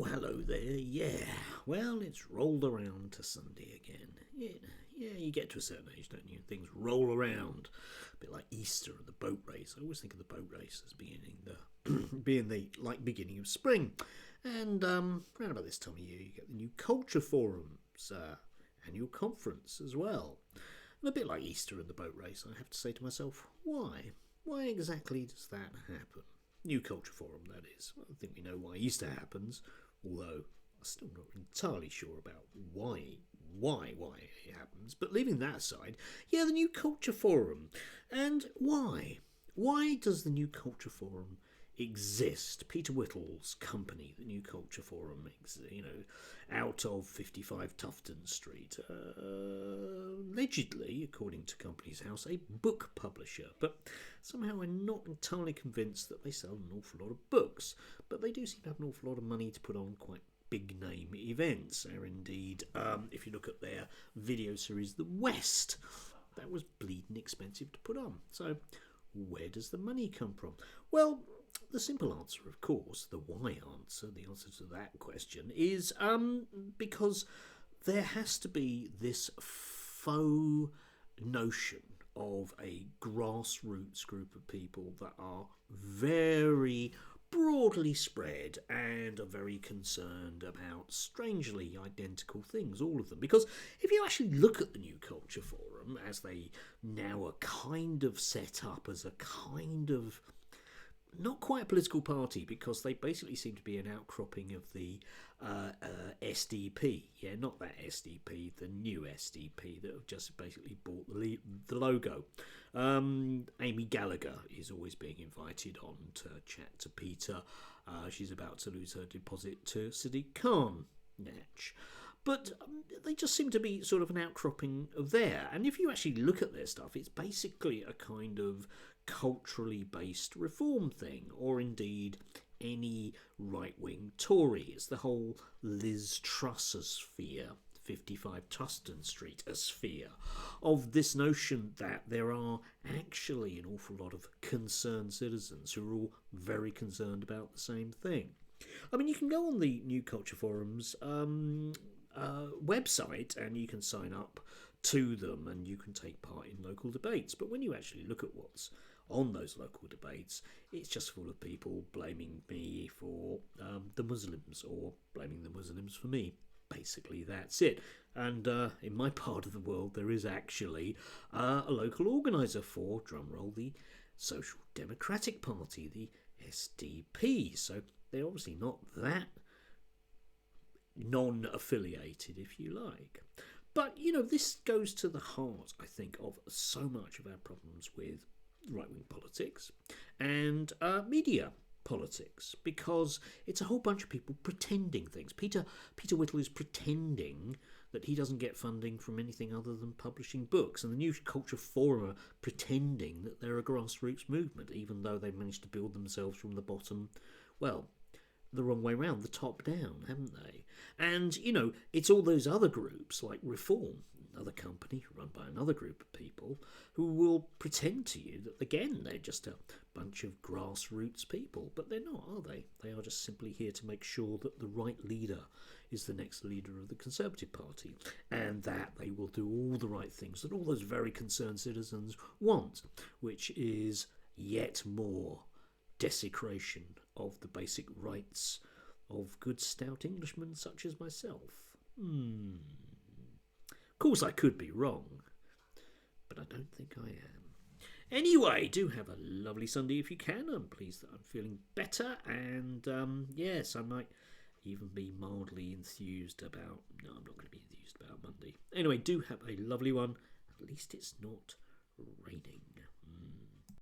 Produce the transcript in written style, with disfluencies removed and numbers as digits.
Oh, hello there. Yeah, well, it's rolled around to Sunday again. Yeah, you get to a certain age, don't you? Things roll around, a bit like Easter and the boat race. I always think of the boat race as being the beginning of spring. And around about this time of year, you get the New Culture Forum's annual conference as well. And a bit like Easter and the boat race, I have to say to myself, why? Why exactly does that happen? New Culture Forum, that is. I think we know why Easter happens, although I'm still not entirely sure about why it happens. But leaving that aside, yeah, the New Culture Forum. And why? Why does the New Culture Forum exist? Peter Whittle's company, the New Culture Forum, out of 55 Tufton Street, allegedly, according to Companies House, a book publisher. But somehow I'm not entirely convinced that they sell an awful lot of books. But they do seem to have an awful lot of money to put on quite big name events. Or indeed, if you look at their video series, The West, that was bleeding expensive to put on. So where does the money come from? Well, the simple answer, of course, the why answer, the answer to that question is because there has to be this faux notion of a grassroots group of people that are very broadly spread and are very concerned about strangely identical things, all of them. Because if you actually look at the New Culture Forum, as they now are kind of set up as a kind of not quite a political party, because they basically seem to be an outcropping of the SDP. Yeah, not that SDP, the new SDP that have just basically bought the logo. Amy Gallagher is always being invited on to chat to Peter. She's about to lose her deposit to Sadiq Khan. Natch. But they just seem to be sort of an outcropping of there. And if you actually look at their stuff, it's basically a kind of culturally based reform thing, or indeed any right-wing Tory. It's the whole Liz Truss sphere, 55 Tuston Street sphere, of this notion that there are actually an awful lot of concerned citizens who are all very concerned about the same thing. I mean, you can go on the New Culture Forum's website and you can sign up to them and you can take part in local debates. But when you actually look at what's on those local debates, it's just full of people blaming me for the Muslims, or blaming the Muslims for me. Basically, that's it. And in my part of the world, there is actually a local organiser for, drumroll, the Social Democratic Party, the SDP. So they're obviously not that non-affiliated, if you like. But, this goes to the heart, I think, of so much of our problems with right-wing politics and media politics, because it's a whole bunch of people pretending things. Peter Whittle is pretending that he doesn't get funding from anything other than publishing books, and the New Culture Forum are pretending that they're a grassroots movement, even though they've managed to build themselves from the bottom, well, the wrong way round, the top down, haven't they? And, it's all those other groups like Reform, another company run by another group of people, who will pretend to you that, again, they're just a bunch of grassroots people. But they're not, are they? They are just simply here to make sure that the right leader is the next leader of the Conservative Party, and that they will do all the right things that all those very concerned citizens want, which is yet more desecration of the basic rights of good stout Englishmen such as myself. Of course, I could be wrong, but I don't think I am. Anyway, do have a lovely Sunday if you can. I'm pleased that I'm feeling better, and yes, I might even be mildly enthused about... No, I'm not going to be enthused about Monday. Anyway, do have a lovely one. At least it's not raining.